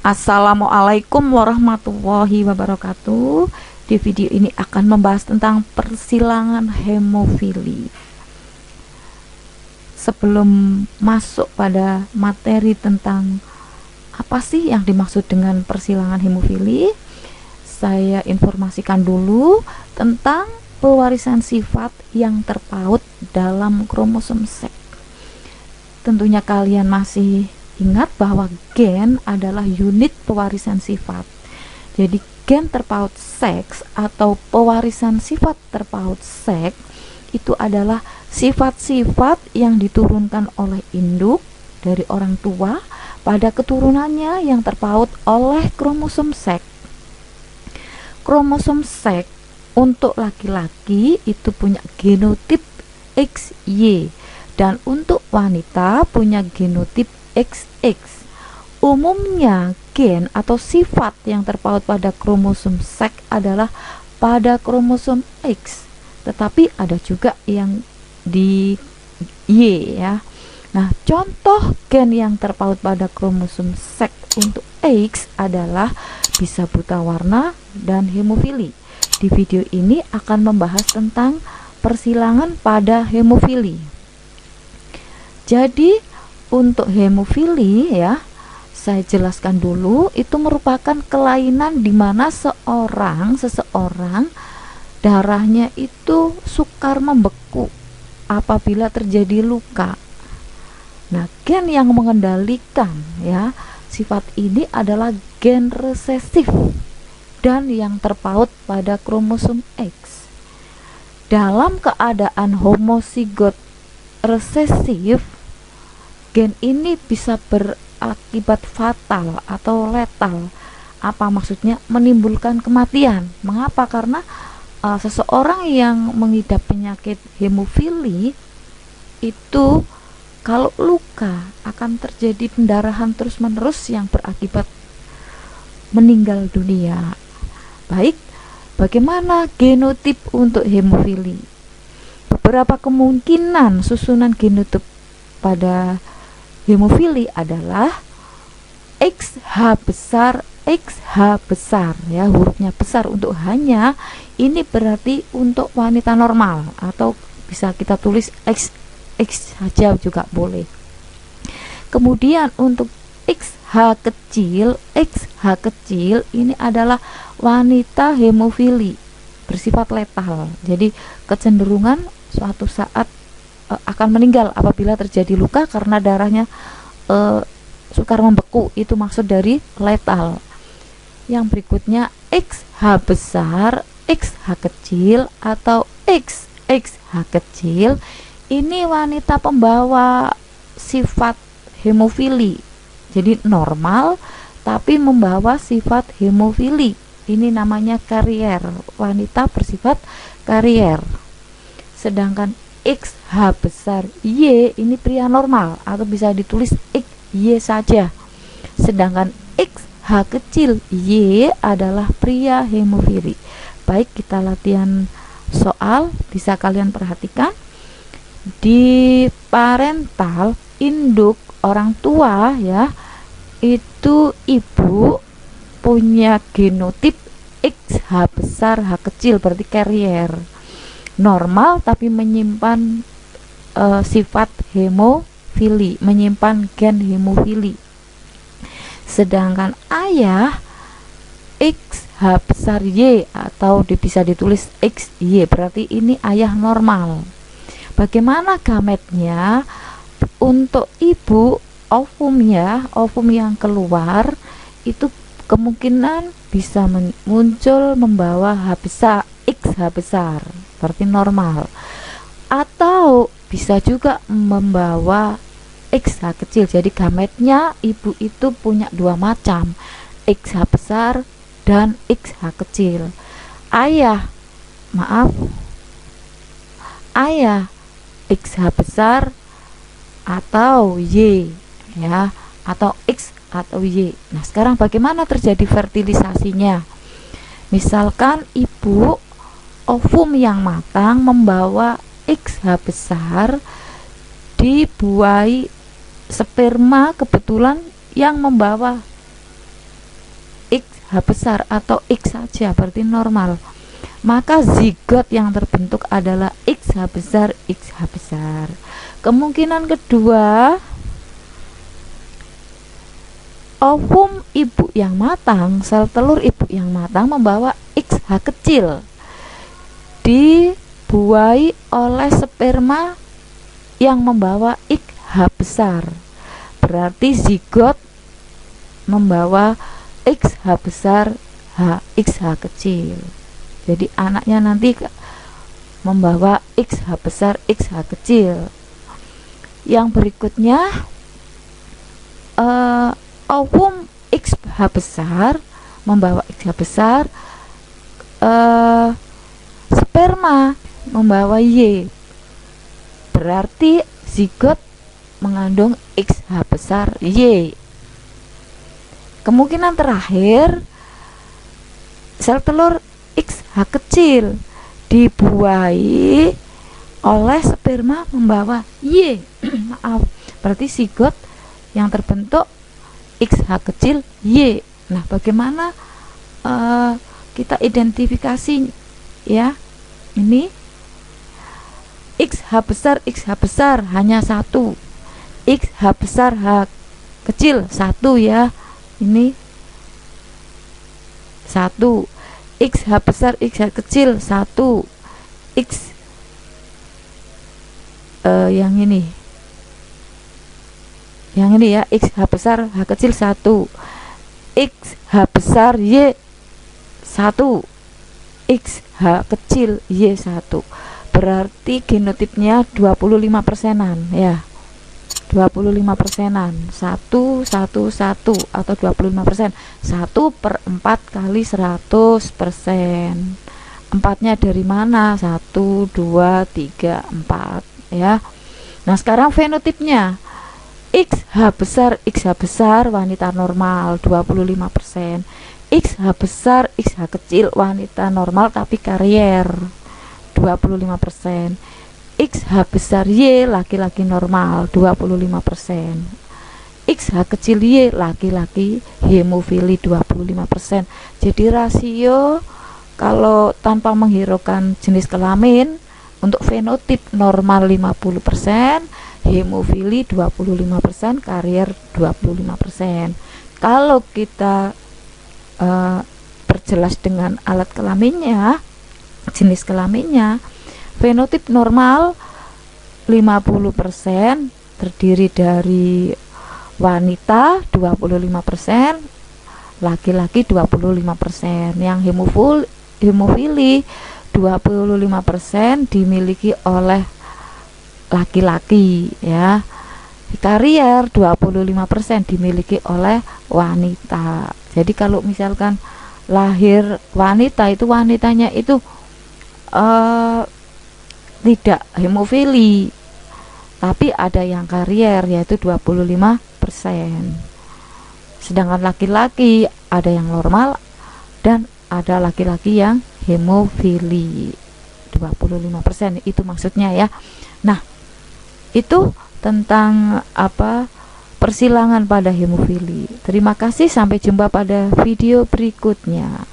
Assalamualaikum warahmatullahi wabarakatuh. Di video ini akan membahas tentang persilangan hemofili. Sebelum masuk pada materi tentang apa sih yang dimaksud dengan persilangan hemofili, saya informasikan dulu tentang pewarisan sifat yang terpaut dalam kromosom seks. Tentunya kalian masih ingat bahwa gen adalah unit pewarisan sifat. Jadi gen terpaut seks atau pewarisan sifat terpaut seks itu adalah sifat-sifat yang diturunkan oleh induk dari orang tua pada keturunannya yang terpaut oleh kromosom seks. Kromosom seks untuk laki-laki itu punya genotip XY dan untuk wanita punya genotip XX. Umumnya gen atau sifat yang terpaut pada kromosom seks adalah pada kromosom X, tetapi ada juga yang di Y ya. Nah, contoh gen yang terpaut pada kromosom seks untuk X adalah bisa buta warna dan hemofili. Di video ini akan membahas tentang persilangan pada hemofili. Jadi untuk hemofili ya, saya jelaskan dulu, itu merupakan kelainan di mana seseorang darahnya itu sukar membeku apabila terjadi luka. Nah, gen yang mengendalikan ya sifat ini adalah gen resesif dan yang terpaut pada kromosom X. Dalam keadaan homozigot resesif, gen ini bisa berakibat fatal atau letal. Apa maksudnya? Menimbulkan kematian. Mengapa? Karena seseorang yang mengidap penyakit hemofili itu kalau luka akan terjadi pendarahan terus-menerus yang berakibat meninggal dunia. Baik, bagaimana genotip untuk hemofili? Beberapa kemungkinan susunan genotip pada hemofili adalah XH besar ya, hurufnya besar untuk hanya, ini berarti untuk wanita normal atau bisa kita tulis XX saja juga boleh. Kemudian untuk XH kecil ini adalah wanita hemofili bersifat letal. Jadi kecenderungan suatu saat akan meninggal apabila terjadi luka karena darahnya sukar membeku, itu maksud dari letal. Yang berikutnya XH besar, XH kecil atau XXH kecil, ini wanita pembawa sifat hemofili, jadi normal tapi membawa sifat hemofili, ini namanya karier, wanita bersifat karier. Sedangkan XH besar Y ini pria normal atau bisa ditulis XY saja. Sedangkan XH kecil Y adalah pria hemofili. Baik, kita latihan soal, bisa kalian perhatikan. Di parental, induk orang tua ya, itu ibu punya genotip XH besar H kecil, berarti carrier. Normal tapi menyimpan sifat hemofili, menyimpan gen hemofili. Sedangkan ayah XH besar Y atau bisa ditulis XY, berarti ini ayah normal. Bagaimana gametnya? Untuk ibu, ovum ya, ovum yang keluar itu kemungkinan bisa muncul membawa H besar, XH besar, berarti normal, atau bisa juga membawa XH kecil. Jadi gametnya ibu itu punya dua macam, XH besar dan XH kecil. Ayah XH besar atau Y ya, atau X atau Y. Nah, sekarang bagaimana terjadi fertilisasinya? Misalkan ibu ovum yang matang membawa XH besar, dibuahi sperma kebetulan yang membawa XH besar atau X saja, berarti normal. Maka zigot yang terbentuk adalah XH besar, XH besar. Kemungkinan kedua, ovum ibu yang matang, sel telur ibu yang matang membawa XH kecil, dibuai oleh sperma yang membawa XH besar. Berarti zigot membawa XH besar, XH kecil. Jadi anaknya nanti membawa XH besar, XH kecil. Yang berikutnya, ovum XH besar membawa XH besar, sperma membawa Y. Berarti zigot mengandung XH besar Y. Kemungkinan terakhir, sel telur XH kecil dibuai oleh sperma membawa Y. Maaf, berarti zigot yang terbentuk XH kecil Y. Nah, bagaimana kita identifikasi ya? Ini XH besar hanya satu, XH besar H kecil satu ya. Ini satu, XH besar XH kecil satu, X yang ini ya, XH besar H kecil satu, XH besar Y satu, XH kecil Y satu. Berarti genotipnya 25%-an ya, 25%-an, 1 atau 25%, 1/4 kali 100%. Empatnya dari mana? 1, 2, 3, 4 ya. Nah, sekarang fenotipnya, XH besar wanita normal 25%, XH besar XH kecil wanita normal tapi karier 25%, XH besar Y laki-laki normal 25%, XH kecil Y laki-laki hemofili 25%. Jadi rasio kalau tanpa menghiraukan jenis kelamin, untuk fenotip normal 50%, hemofili 25%, karier 25%. Kalau kita perjelas dengan alat kelaminnya, jenis kelaminnya, fenotip normal 50% terdiri dari wanita 25%, laki-laki 25%. Yang hemofili 25% dimiliki oleh laki-laki ya. Karier 25% dimiliki oleh wanita. Jadi kalau misalkan lahir wanita, itu wanitanya itu tidak hemofili, tapi ada yang karier yaitu 25%. Sedangkan laki-laki ada yang normal dan ada laki-laki yang hemofili 25%, itu maksudnya ya. Nah, itu tentang persilangan pada hemofili. Terima kasih, sampai jumpa pada video berikutnya.